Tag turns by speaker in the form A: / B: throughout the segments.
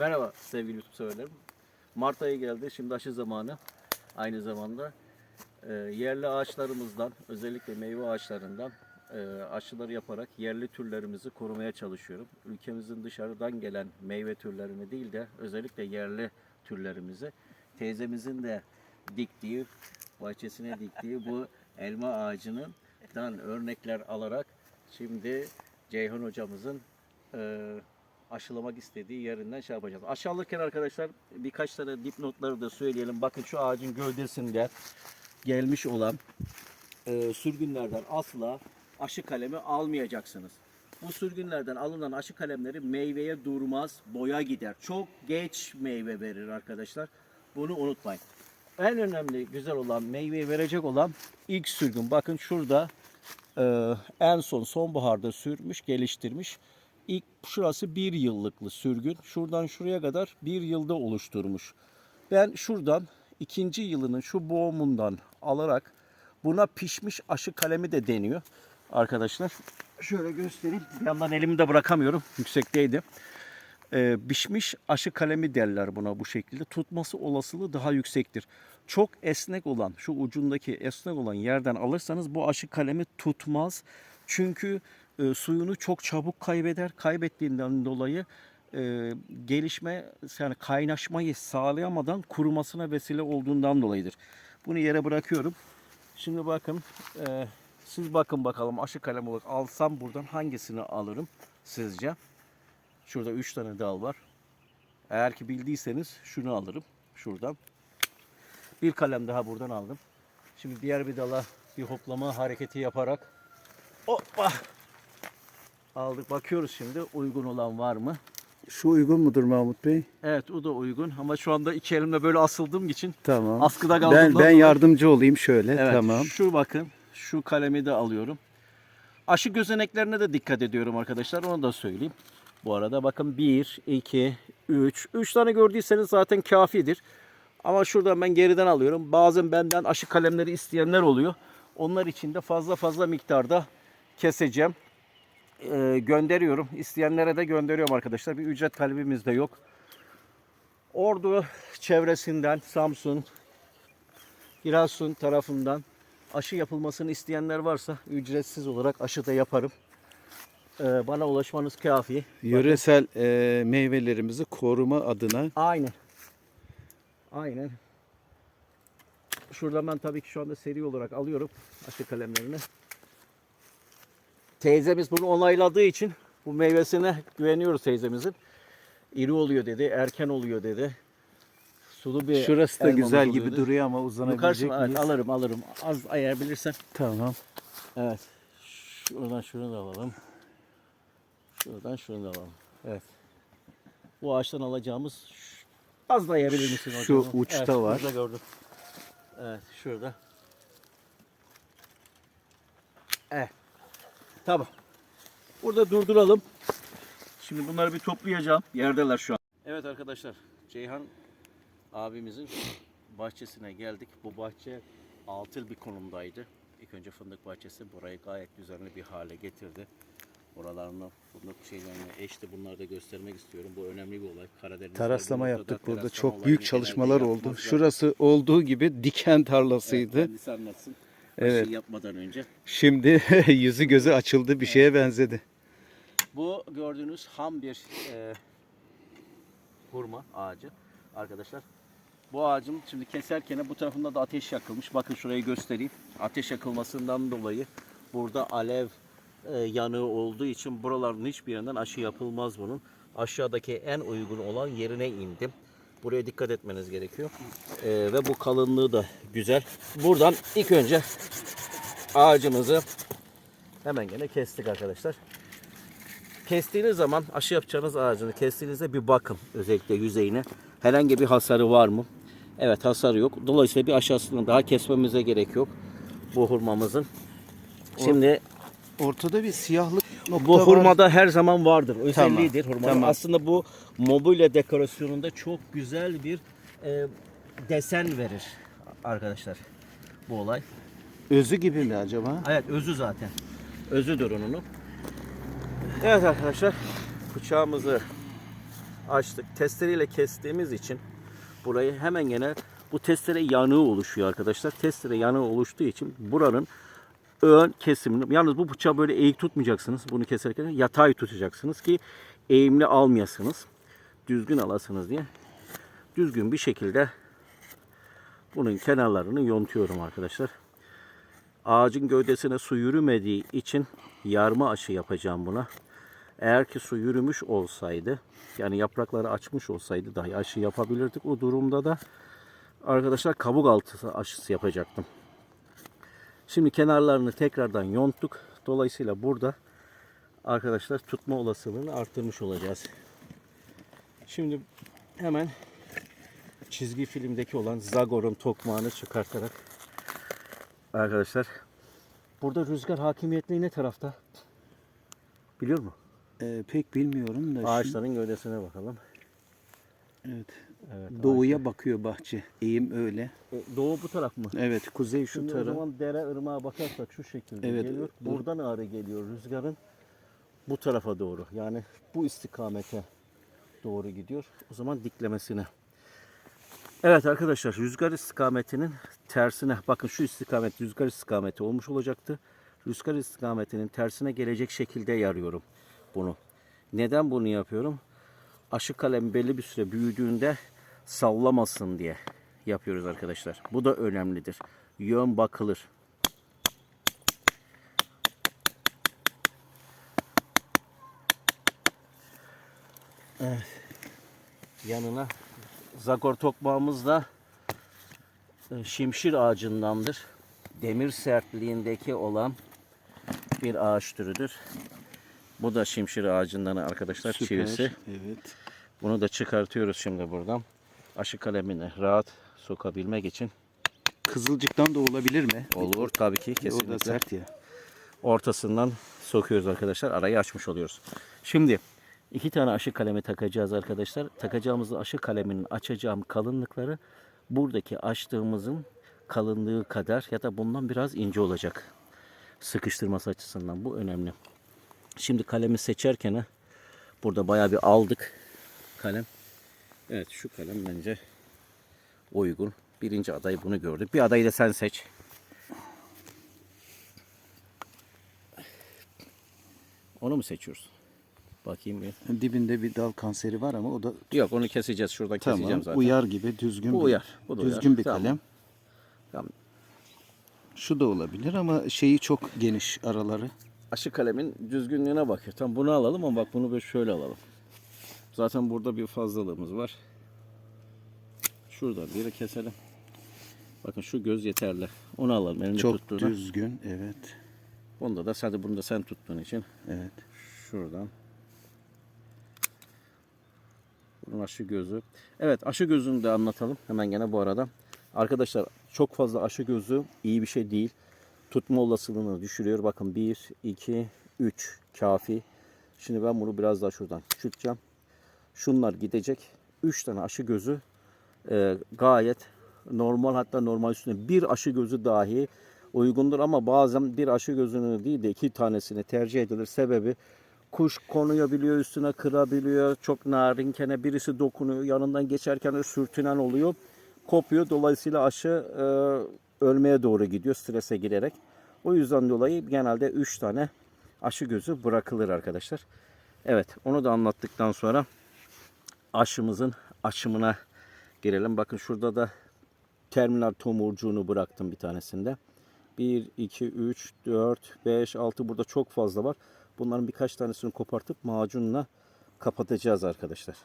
A: Merhaba sevgili YouTube severlerim. Mart ayı geldi. Şimdi aşı zamanı. Aynı zamanda yerli ağaçlarımızdan, özellikle meyve ağaçlarından aşıları yaparak yerli türlerimizi korumaya çalışıyorum. Ülkemizin dışarıdan gelen meyve türlerini değil de özellikle yerli türlerimizi, teyzemizin de diktiği, bahçesine diktiği bu elma ağacından örnekler alarak şimdi Ceyhan hocamızın aşılamak istediği yerinden şey yapacağız. Aşı alırken arkadaşlar birkaç tane dipnotları da söyleyelim. Bakın şu ağacın gövdesinde gelmiş olan sürgünlerden asla aşı kalemi almayacaksınız. Bu sürgünlerden alınan aşı kalemleri meyveye durmaz, boya gider. Çok geç meyve verir arkadaşlar. Bunu unutmayın. En önemli güzel olan, meyveyi verecek olan ilk sürgün. Bakın şurada en son sonbaharda sürmüş, geliştirmiş. İlk şurası bir yıllıklı sürgün. Şuradan şuraya kadar bir yılda oluşturmuş. Ben şuradan ikinci yılının şu boğumundan alarak buna pişmiş aşı kalemi de deniyor arkadaşlar. Şöyle göstereyim. Bir yandan elimi de bırakamıyorum. Yüksekteydi. Pişmiş aşı kalemi derler buna bu şekilde. Tutması olasılığı daha yüksektir. Çok esnek olan, şu ucundaki esnek olan yerden alırsanız bu aşı kalemi tutmaz. Çünkü suyunu çok çabuk kaybeder. Kaybettiğinden dolayı gelişme, yani kaynaşmayı sağlayamadan kurumasına vesile olduğundan dolayıdır. Bunu yere bırakıyorum. Şimdi bakın, siz bakın bakalım aşı kalem olarak alsam buradan hangisini alırım sizce? Şurada 3 tane dal var. Eğer ki bildiyseniz şunu alırım şuradan. Bir kalem daha buradan aldım. Şimdi diğer bir dala bir hoplama hareketi yaparak hoppa aldık. Bakıyoruz şimdi uygun olan var mı?
B: Şu uygun mudur Mahmut Bey?
A: Evet, o da uygun ama şu anda iki elimle böyle asıldığım için
B: Tamam.
A: askıda kaldığımdan
B: Ben yardımcı olayım şöyle.
A: Evet,
B: Tamam.
A: şu bakın, şu kalemi de alıyorum. Aşı gözeneklerine de dikkat ediyorum arkadaşlar, onu da söyleyeyim. Bu arada bakın 1, 2, 3. 3 tane gördüyseniz zaten kafidir. Ama şuradan ben geriden alıyorum. Bazen benden aşı kalemleri isteyenler oluyor. Onlar için de fazla miktarda keseceğim. Gönderiyorum. İsteyenlere de gönderiyorum arkadaşlar. Bir ücret talebimiz de yok. Ordu çevresinden, Samsun, Giresun tarafından aşı yapılmasını isteyenler varsa ücretsiz olarak aşı da yaparım. Bana ulaşmanız kafi.
B: Yöresel meyvelerimizi koruma adına.
A: Aynen. Şuradan ben tabii ki şu anda seri olarak alıyorum aşı kalemlerini. Teyzemiz bunu onayladığı için bu meyvesine güveniyoruz teyzemizin. İri oluyor dedi, erken oluyor dedi. Sulu bir
B: Şurası da
A: elmamız
B: güzel
A: oluyor
B: gibi
A: dedi.
B: duruyor ama uzanabilecek
A: Yukarısına,
B: miyiz?
A: evet, alırım. Az ayarabilirsem.
B: Tamam.
A: Evet. Şuradan şunu da alalım. Şuradan şunu da alalım. Evet. Bu ağaçtan alacağımız az da ayırabilir misin hocam?
B: Şu uçta
A: evet,
B: var.
A: Şurada gördüm. Evet, şurada. Evet. Tamam. Burada durduralım. Şimdi bunları bir toplayacağım. Yerdeler şu an. Evet arkadaşlar, Ceyhan abimizin bahçesine geldik. Bu bahçe atıl bir konumdaydı. İlk önce fındık bahçesi burayı gayet düzenli bir hale getirdi. Oralarını, fındık şeylerini eşti. Bunları da göstermek istiyorum. Bu önemli bir olay. Karadeniz'de
B: Taraslama
A: bu
B: yaptık
A: noktada
B: burada.
A: taraslama
B: Çok
A: olayını
B: büyük
A: genelde
B: çalışmalar oldu.
A: yapmazlar.
B: Şurası olduğu gibi diken tarlasıydı.
A: Evet, kendisi anlatsın.
B: Evet.
A: Şey yapmadan önce.
B: Şimdi yüzü gözü açıldı, bir şeye benzedi.
A: Bu gördüğünüz ham bir hurma ağacı arkadaşlar. Bu ağacın şimdi keserken bu tarafında da ateş yakılmış. Bakın şurayı göstereyim. Ateş yakılmasından dolayı burada alev yanığı olduğu için buraların hiçbir yerinden aşı yapılmaz bunun. Aşağıdaki en uygun olan yerine indim. Buraya dikkat etmeniz gerekiyor. Ve bu kalınlığı da güzel. Buradan ilk önce ağacımızı hemen gene kestik arkadaşlar. Kestiğiniz zaman aşı yapacağınız ağacını kestiğinizde bir bakın özellikle yüzeyine. Herhangi bir hasarı var mı? Evet, hasarı yok. Dolayısıyla bir aşağısını daha kesmemize gerek yok bu hurmamızın. Şimdi
B: Ortada bir siyahlık nokta
A: bu
B: var.
A: hurmada her zaman vardır. Özelliğidir hurmanın.
B: Tamam.
A: Aslında bu mobilya dekorasyonunda çok güzel bir desen verir arkadaşlar bu olay.
B: Özü gibi mi acaba?
A: Evet, özü zaten. Özüdür onun. Evet arkadaşlar, bıçağımızı açtık. Testereyle kestiğimiz için burayı hemen gene bu testere yanığı oluşuyor arkadaşlar. Testere yanığı oluştuğu için buranın ön kesimini, yalnız bu bıçağı böyle eğik tutmayacaksınız. Bunu keserken yatay tutacaksınız ki eğimli almayasınız. Düzgün alasınız diye. Düzgün bir şekilde bunun kenarlarını yontuyorum arkadaşlar. Ağacın gövdesine su yürümediği için yarma aşı yapacağım buna. Eğer ki su yürümüş olsaydı, yani yaprakları açmış olsaydı dahi aşı yapabilirdik. O durumda da arkadaşlar kabuk altı aşısı yapacaktım. Şimdi kenarlarını tekrardan yonttuk. Dolayısıyla burada arkadaşlar tutma olasılığını arttırmış olacağız. Şimdi hemen çizgi filmdeki olan Zagor'un tokmağını çıkartarak arkadaşlar, burada rüzgar hakimiyetliği ne tarafta? Biliyor musun?
B: Pek bilmiyorum da.
A: Ağaçların gövdesine bakalım.
B: Evet.
A: Evet,
B: Doğuya bakıyor bahçe. Eğim öyle.
A: Doğu bu taraf mı?
B: Evet, kuzey şu
A: Şimdi o
B: taraf.
A: zaman dere ırmağa bakarsak şu şekilde
B: Evet.
A: geliyor. Buradan ağrı geliyor rüzgarın bu tarafa doğru. Yani bu istikamete doğru gidiyor. O zaman diklemesine. Evet arkadaşlar, rüzgar istikametinin tersine, bakın şu istikamet rüzgar istikameti olmuş olacaktı. Rüzgar istikametinin tersine gelecek şekilde yarıyorum bunu. Neden bunu yapıyorum? Aşı kalem belli bir süre büyüdüğünde sallamasın diye yapıyoruz arkadaşlar. Bu da önemlidir. Yön bakılır. Evet. Yanına Zagor tokmağımız da şimşir ağacındandır. Demir sertliğindeki olan bir ağaç türüdür. Bu da şimşir ağacından arkadaşlar,
B: Süper.
A: çivisi.
B: Evet.
A: Bunu da çıkartıyoruz şimdi buradan. Aşı kalemini rahat sokabilmek için.
B: Kızılcıktan da olabilir mi?
A: Olur tabii ki,
B: O da
A: kesinlikle.
B: sert ya.
A: Ortasından sokuyoruz arkadaşlar. Arayı açmış oluyoruz. Şimdi 2 tane aşı kalemi takacağız arkadaşlar. Takacağımız aşı kaleminin açacağım kalınlıkları buradaki açtığımızın kalınlığı kadar ya da bundan biraz ince olacak. Sıkıştırması açısından bu önemli. Şimdi kalemi seçerken burada bayağı bir aldık kalem. Evet, şu kalem bence uygun. Birinci aday bunu gördü. Bir adayı da sen seç. Onu mu seçiyoruz? Bakayım bir.
B: Dibinde bir dal kanseri var ama o da
A: Yok, onu keseceğiz. Şuradan keseceğim
B: tamam.
A: zaten.
B: Uyar gibi düzgün
A: Bu
B: bir,
A: uyar. Bu da
B: düzgün
A: uyar.
B: bir
A: Tamam.
B: kalem.
A: Tamam.
B: Şu da olabilir ama şeyi çok geniş araları.
A: Aşı kalemin düzgünlüğüne bakıyor. Tamam, bunu alalım ama bak bunu böyle şöyle alalım. Zaten burada bir fazlalığımız var. Şuradan biri keselim. Bakın şu göz yeterli. Onu alalım. Elinde
B: Çok
A: tuttuğunu.
B: düzgün, evet.
A: Bunda da sadece bunu da sen tuttuğun için.
B: Evet.
A: Şuradan. Bunun aşı gözü. Evet, aşı gözünü de anlatalım hemen gene bu arada. Arkadaşlar, çok fazla aşı gözü iyi bir şey değil. Tutma olasılığını düşürüyor. Bakın 1, 2, 3 kafi. Şimdi ben bunu biraz daha şuradan küçülteceğim. Şunlar gidecek. 3 tane aşı gözü gayet normal, hatta normal üstüne bir aşı gözü dahi uygundur ama bazen bir aşı gözünü değil de 2 tanesini tercih edilir. Sebebi kuş konuyabiliyor, üstüne kırabiliyor. Çok narinkene birisi dokunuyor. Yanından geçerken de sürtünen oluyor. Kopuyor. Dolayısıyla aşı ölmeye doğru gidiyor strese girerek. O yüzden dolayı genelde 3 tane aşı gözü bırakılır arkadaşlar. Evet, onu da anlattıktan sonra aşımızın açımına girelim. Bakın şurada da terminal tomurcuğunu bıraktım bir tanesinde. 1, 2, 3, 4, 5, 6 burada çok fazla var. Bunların birkaç tanesini kopartıp macunla kapatacağız arkadaşlar.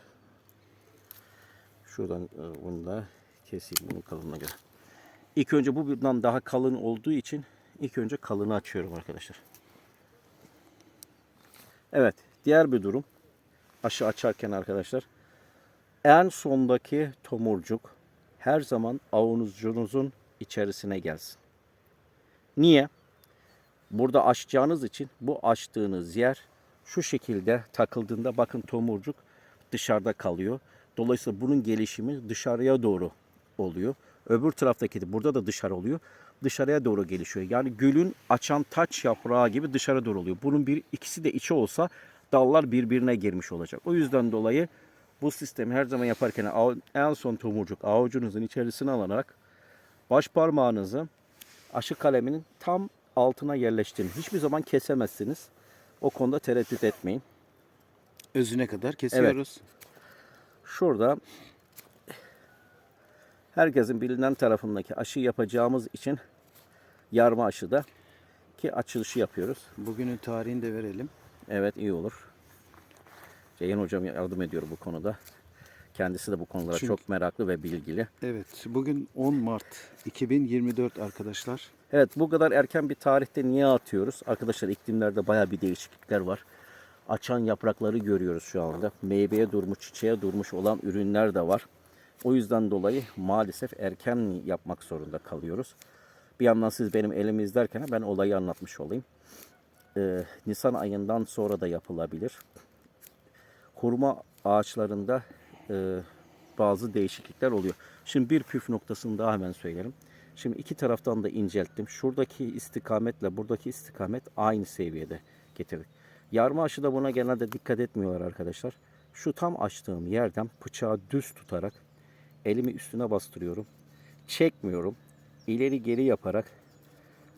A: Şuradan bunu da keseyim bunun kalınlığına göre. İlk önce bu bundan daha kalın olduğu için ilk önce kalını açıyorum arkadaşlar. Evet, diğer bir durum. Aşı açarken arkadaşlar, en sondaki tomurcuk her zaman avucunuzun içerisine gelsin. Niye? Burada açacağınız için bu açtığınız yer şu şekilde takıldığında bakın tomurcuk dışarıda kalıyor. Dolayısıyla bunun gelişimi dışarıya doğru oluyor. Öbür taraftaki de burada da dışarı oluyor. Dışarıya doğru gelişiyor. Yani gülün açan taç yaprağı gibi dışarı doğru oluyor. Bunun ikisi de içi olsa dallar birbirine girmiş olacak. O yüzden dolayı Bu sistemi her zaman yaparken en son tomurcuk avucunuzun içerisine alarak baş parmağınızı aşı kaleminin tam altına yerleştirin. Hiçbir zaman kesemezsiniz. O konuda tereddüt etmeyin.
B: Özüne kadar kesiyoruz.
A: Şurada herkesin bilinen tarafındaki aşı yapacağımız için yarma aşıda ki açılışı yapıyoruz.
B: Bugünün tarihini de verelim.
A: Evet, iyi olur. Ceyhan hocam yardım ediyor bu konuda. Kendisi de bu konulara
B: Çünkü-
A: çok meraklı ve bilgili.
B: Evet, bugün 10 Mart 2024 arkadaşlar.
A: Evet, bu kadar erken bir tarihte niye atıyoruz? Arkadaşlar iklimlerde baya bir değişiklikler var. Açan yaprakları görüyoruz şu anda. Meyveye durmuş, çiçeğe durmuş olan ürünler de var. O yüzden dolayı maalesef erken yapmak zorunda kalıyoruz. Bir yandan siz benim elimi izlerken ben olayı anlatmış olayım. Nisan ayından sonra da yapılabilir. Hurma ağaçlarında bazı değişiklikler oluyor. Şimdi bir püf noktasını daha hemen söyleyelim. Şimdi iki taraftan da incelttim. Şuradaki istikametle buradaki istikamet aynı seviyede getirdik. Yarma aşıda buna genelde dikkat etmiyorlar arkadaşlar. Şu tam açtığım yerden bıçağı düz tutarak elimi üstüne bastırıyorum. Çekmiyorum. İleri geri yaparak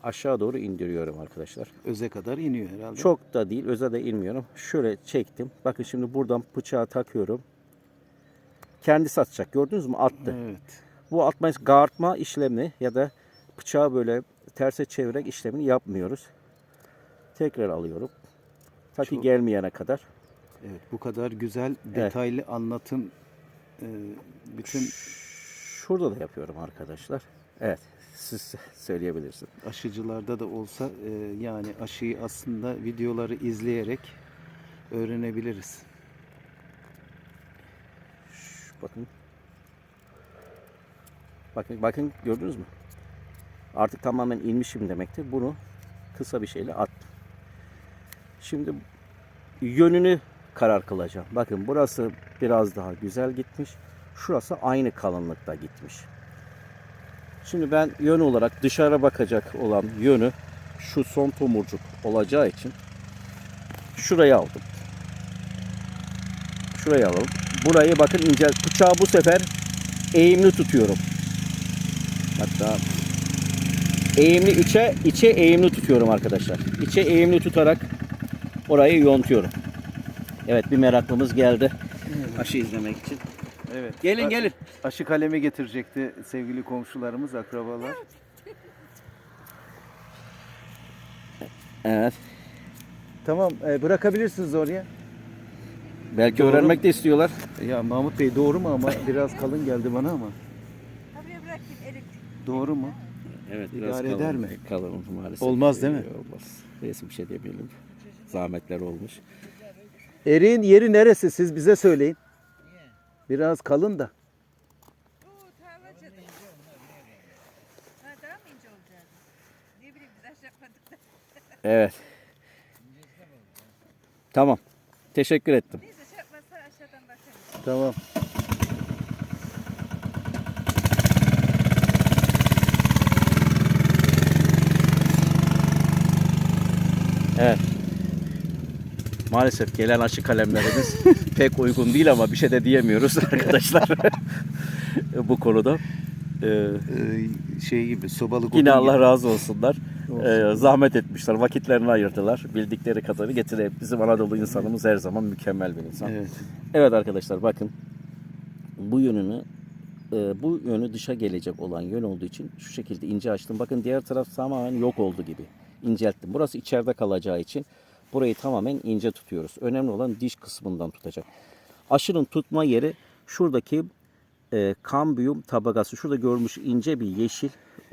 A: aşağı doğru indiriyorum arkadaşlar.
B: Öze kadar iniyor herhalde.
A: Çok da değil, öze de inmiyorum. Şöyle çektim. Bakın şimdi buradan bıçağı takıyorum. Kendisi atacak. Gördünüz mü? Attı.
B: Evet.
A: Bu atma, gartma işlemi ya da bıçağı böyle terse çevirerek işlemini yapmıyoruz. Tekrar alıyorum. Ta ki
B: Çok-
A: gelmeyene kadar.
B: Evet, bu kadar güzel, detaylı anlatım bütün
A: Şurada da yapıyorum arkadaşlar. Evet, siz söyleyebilirsiniz.
B: aşıcılarda da olsa yani aşıyı aslında videoları izleyerek öğrenebiliriz.
A: Bakın. Bakın gördünüz mü? Artık tamamen inmişim demektir. Bunu kısa bir şeyle attım. Şimdi yönünü karar kılacağım. Bakın burası biraz daha güzel gitmiş. Şurası aynı kalınlıkta gitmiş. Şimdi ben yön olarak dışarı bakacak olan yönü şu son tomurcuk olacağı için şuraya aldım. Şuraya alalım. Burayı bakın ince. Bıçağı bu sefer eğimli tutuyorum. Hatta eğimli içe eğimli tutuyorum arkadaşlar. İçe eğimli tutarak orayı yontuyorum. Evet, bir meraklımız geldi. Aşı izlemek için.
B: Evet.
A: Gelin.
B: Aşı kalemi getirecekti sevgili komşularımız, akrabalar.
A: Evet.
B: Tamam, bırakabilirsiniz oraya.
A: Belki
B: Doğru.
A: öğrenmek de istiyorlar.
B: Ya Mahmut Bey doğru mu ama biraz kalın geldi bana ama.
C: Buraya bırakayım erik.
B: Doğru mu?
A: Evet,
B: İdare eder mi?
A: Kalın maalesef.
B: Olmaz değil mi?
A: Olmaz. Neyse, bir şey demeyelim. Zahmetler olmuş.
B: Eriğin yeri neresi siz bize söyleyin. Biraz kalın da.
C: Oo tarlacıda. Ha daha mı ince olacak? Ne bileyim biz aşağı yapmadık da.
A: Evet. Tamam. Teşekkür ettim.
C: Neyse şey yapmazsa aşağıdan bakarız.
B: Tamam.
A: Evet. Maalesef gelen aşı kalemlerimiz pek uygun değil ama bir şey de diyemiyoruz arkadaşlar. Bu konuda.
B: Şey gibi sobalı
A: Yine
B: gibi.
A: Allah razı olsunlar.
B: Olsun.
A: Zahmet etmişler, vakitlerini ayırdılar. Bildikleri kadarı getirip bizim Anadolu insanımız her zaman mükemmel bir insan.
B: Evet.
A: Evet arkadaşlar, bakın bu yönü dışa gelecek olan yön olduğu için şu şekilde ince açtım. Bakın diğer taraf tamamen yok oldu gibi. İncelttim. Burası içeride kalacağı için burayı tamamen ince tutuyoruz. Önemli olan diş kısmından tutacak. Aşının tutma yeri şuradaki kambiyum tabakası. Şurada görmüş ince bir yeşil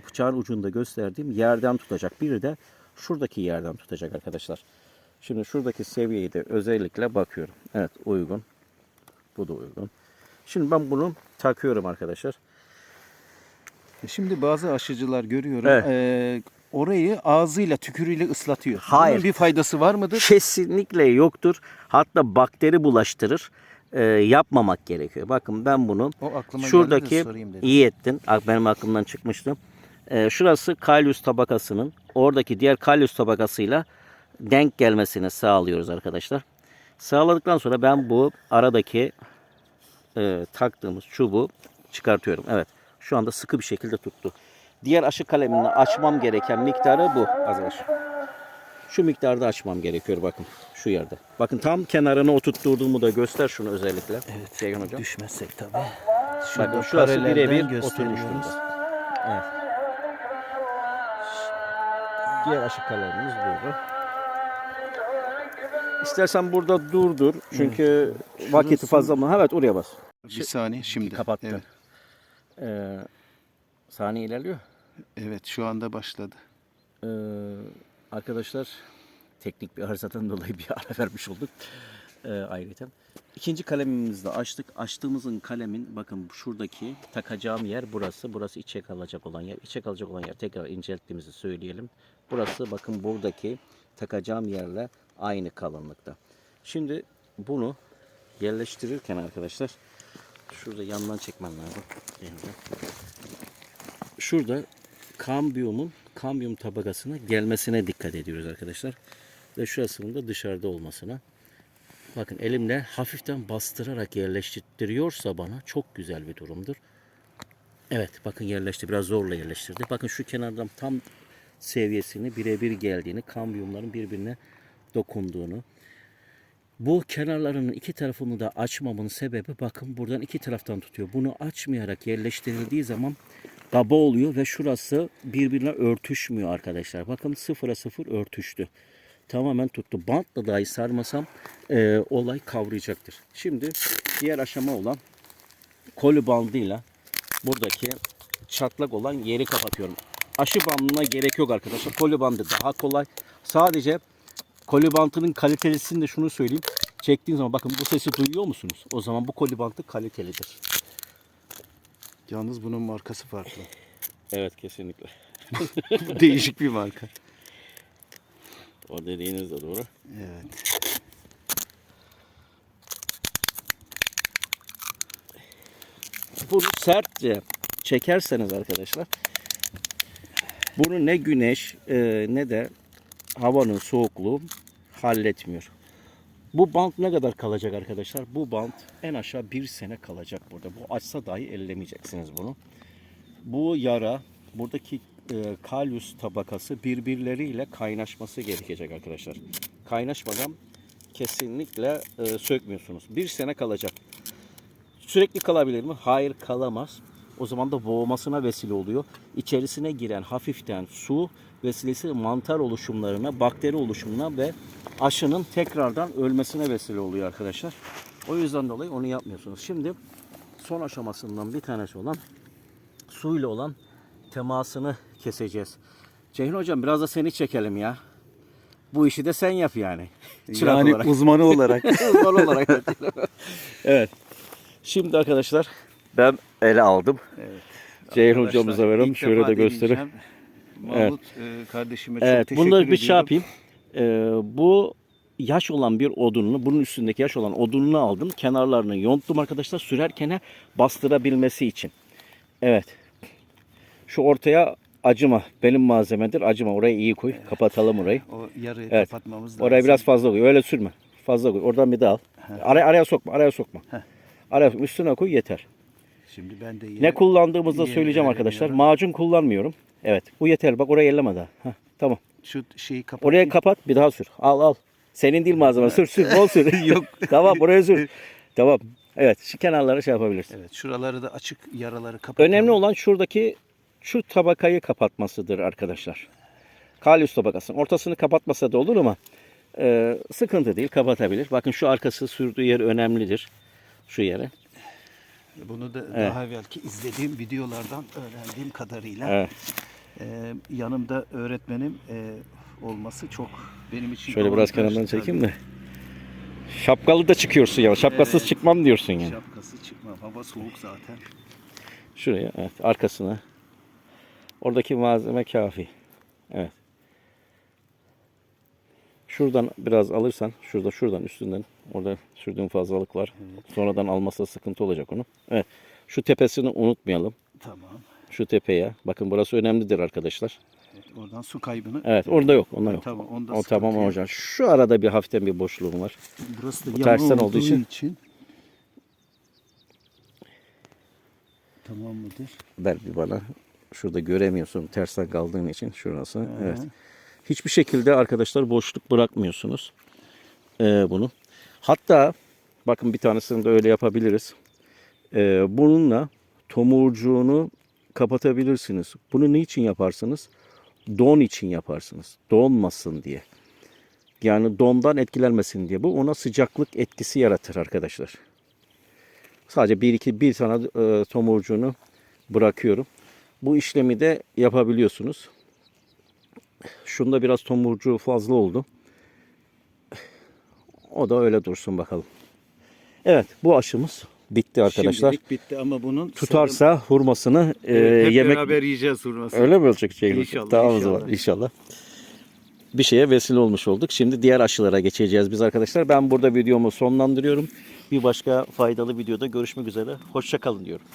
A: bıçağın ucunda gösterdiğim yerden tutacak. Biri de şuradaki yerden tutacak arkadaşlar. Şimdi şuradaki seviyeyi de özellikle bakıyorum. Evet, uygun. Bu da uygun. Şimdi ben bunu takıyorum arkadaşlar.
B: Şimdi bazı aşıcılar görüyorum.
A: Evet.
B: Orayı ağzıyla, tükürüğüyle ıslatıyor.
A: Hayır.
B: Bunun bir faydası var mıdır?
A: Kesinlikle yoktur. Hatta bakteri bulaştırır. Yapmamak gerekiyor. Bakın ben bunu
B: O aklıma geldi de
A: şuradaki
B: sorayım dedim.
A: iyi ettin. Benim aklımdan çıkmıştı. Şurası kalyus tabakasının oradaki diğer kalyus tabakasıyla denk gelmesini sağlıyoruz arkadaşlar. Sağladıktan sonra ben bu aradaki taktığımız çubuğu çıkartıyorum. Evet. Şu anda sıkı bir şekilde tuttu. Diğer aşı kalemini açmam gereken miktarı bu arkadaşlar. Şu miktarda açmam gerekiyor bakın. Şu yerde. Bakın tam kenarına oturtturduğumu da göster şunu özellikle. Evet. Seyhan hocam.
B: Düşmezsek tabii.
A: Bakın şurası
B: paralelden
A: birebir oturmuş
B: gösteriyoruz.
A: durumda. Evet. Diğer aşı kalemimiz burada. İstersen burada durdur. Çünkü vakiti
B: Şurası-
A: fazla mı? Evet oraya bas.
B: Bir saniye şimdi.
A: Kapattım.
B: Evet.
A: Saniye ilerliyor.
B: Evet şu anda başladı.
A: Arkadaşlar teknik bir arızadan dolayı bir ara vermiş olduk. Ayrıca. İkinci kalemimizi de açtık. Açtığımızın kalemin bakın şuradaki takacağım yer burası. Burası içe kalacak olan yer. İçe kalacak olan yer tekrar incelttiğimizi söyleyelim. Burası bakın buradaki takacağım yerle aynı kalınlıkta. Şimdi bunu yerleştirirken arkadaşlar şurada yandan çekmem lazım. Şurada kambiyum tabakasına gelmesine dikkat ediyoruz arkadaşlar. Ve şurasının da dışarıda olmasına. Bakın elimle hafiften bastırarak yerleştiriyorsa bana çok güzel bir durumdur. Evet bakın yerleşti. Biraz zorla yerleştirdi. Bakın şu kenardan tam seviyesini birebir geldiğini, kambiyumların birbirine dokunduğunu. Bu kenarlarının iki tarafını da açmamın sebebi bakın buradan iki taraftan tutuyor. Bunu açmayarak yerleştirildiği zaman kaba oluyor ve şurası birbirine örtüşmüyor arkadaşlar. Bakın 0'a 0 örtüştü. Tamamen tuttu. Bantla dahi sarmasam olay kavrayacaktır. Şimdi diğer aşama olan koli bandıyla buradaki çatlak olan yeri kapatıyorum. Aşı bandına gerek yok arkadaşlar. Koli bandı daha kolay. Sadece koli bandının kalitesini de şunu söyleyeyim. Çektiğin zaman bakın bu sesi duyuyor musunuz? O zaman bu koli bandı kalitelidir.
B: Yalnız bunun markası farklı.
A: Evet kesinlikle.
B: Değişik bir marka.
A: O dediğiniz de doğru.
B: Evet.
A: Bunu sertçe çekerseniz arkadaşlar bunu ne güneş ne de havanın soğukluğu halletmiyor. Bu bant ne kadar kalacak arkadaşlar? Bu bant en aşağı 1 sene kalacak burada. Bu açsa dahi ellemeyeceksiniz bunu. Bu yara, buradaki kalyus tabakası birbirleriyle kaynaşması gerekecek arkadaşlar. Kaynaşmadan kesinlikle sökmüyorsunuz. 1 sene kalacak. Sürekli kalabilir mi? Hayır kalamaz. O zaman da boğmasına vesile oluyor. İçerisine giren hafiften su vesilesi mantar oluşumlarına, bakteri oluşumuna ve aşının tekrardan ölmesine vesile oluyor arkadaşlar. O yüzden dolayı onu yapmıyorsunuz. Şimdi son aşamasından bir tanesi olan suyla olan temasını keseceğiz. Ceyhun hocam biraz da seni çekelim ya. Bu işi de sen yap yani. Çırak
B: Yani
A: olarak.
B: uzmanı olarak.
A: Uzman olarak. Evet. Şimdi arkadaşlar ben ele aldım.
B: Evet.
A: Ceyhun
B: Arkadaşlar,
A: hocamıza verelim.
B: ilk
A: Şöyle
B: defa
A: de göstereyim.
B: deneyeceğim. Mahmut kardeşime çok
A: Evet,
B: teşekkür
A: bunları bir
B: ediyorum.
A: şey yapayım. Bu yaş olan bir odununu, bunun üstündeki yaş olan odununu aldım. Kenarlarını yonttum arkadaşlar. Sürerken bastırabilmesi için. Evet. Şu ortaya acıma. Benim malzemedir. Acıma. Orayı iyi koy. Kapatalım orayı.
B: O yarıyı
A: Evet.
B: kapatmamız lazım.
A: Oraya biraz fazla koy. Öyle sürme. Fazla koy. Oradan bir daha al. Araya sokma. Araya sokma. Araya sokma. Üstüne koy yeter.
B: Şimdi ben de
A: Ne kullandığımızda
B: yeni
A: söyleyeceğim arkadaşlar.
B: öğreniyorum.
A: Macun kullanmıyorum. Evet. Bu yeter. Bak oraya elleme daha. Heh, tamam.
B: Şu şeyi kapat.
A: Oraya kapat. Bir daha sür. Al al. Senin değil malzeme. Sür sür. Bol sür.
B: Yok.
A: Tamam. Buraya sür. Tamam. Evet. Şu kenarları şey yapabilirsin.
B: Evet, şuraları da açık yaraları kapatalım.
A: Önemli olan şuradaki şu tabakayı kapatmasıdır arkadaşlar. Kalyus tabakasının. Ortasını kapatmasa da olur ama sıkıntı değil. Kapatabilir. Bakın şu arkası sürdüğü yer önemlidir. Şu yere.
B: Bunu da daha evvelki izlediğim videolardan öğrendiğim kadarıyla
A: Evet.
B: yanımda öğretmenim olması çok benim için
A: Şöyle biraz
B: avantaj
A: kenardan
B: tabii.
A: çekeyim de. Şapkalı da çıkıyorsun ya. Şapkasız
B: Evet.
A: çıkmam diyorsun yani.
B: Şapkası çıkmam. Hava soğuk zaten.
A: Şuraya, evet, arkasına. Oradaki malzeme kafi. Evet. Şuradan biraz alırsan, şuradan üstünden, orada sürdüğün fazlalık var. Sonradan almasa sıkıntı olacak onu. Evet. Şu tepesini unutmayalım.
B: Tamam.
A: Şu tepeye. Bakın burası önemlidir arkadaşlar.
B: Evet, oradan su kaybını.
A: Evet, orada yok, onda yok.
B: Tamam, onda
A: O
B: sıkıntı
A: tamam
B: yok.
A: hocam. Şu arada bir hafiften bir boşluğum var.
B: Burası da
A: Bu
B: yanı
A: tersten
B: olduğu
A: olduğu için.
B: Tamam mıdır?
A: Ver bir bana. Şurada göremiyorsun tersten kaldığın için şurası. Evet. Hiçbir şekilde arkadaşlar boşluk bırakmıyorsunuz bunu. Hatta bakın bir tanesini de öyle yapabiliriz. Bununla tomurcuğunu kapatabilirsiniz. Bunu niçin yaparsınız? Don için yaparsınız. Donmasın diye. Yani dondan etkilenmesin diye. Bu ona sıcaklık etkisi yaratır arkadaşlar. Sadece bir tane tomurcuğunu bırakıyorum. Bu işlemi de yapabiliyorsunuz. Şunda biraz tomurcuğu fazla oldu. O da öyle dursun bakalım. Evet, bu aşımız bitti arkadaşlar.
B: Şimdilik bitti ama bunun
A: Tutarsa hurmasını
B: hep
A: yemek
B: beraber yiyeceğiz hurmasını.
A: öyle mi olacak şey?
B: İnşallah,
A: Tamam o
B: inşallah.
A: zaman inşallah. Bir şeye vesile olmuş olduk. Şimdi diğer aşılara geçeceğiz biz arkadaşlar. Ben burada videomu sonlandırıyorum. Bir başka faydalı videoda görüşmek üzere. Hoşça kalın diyorum.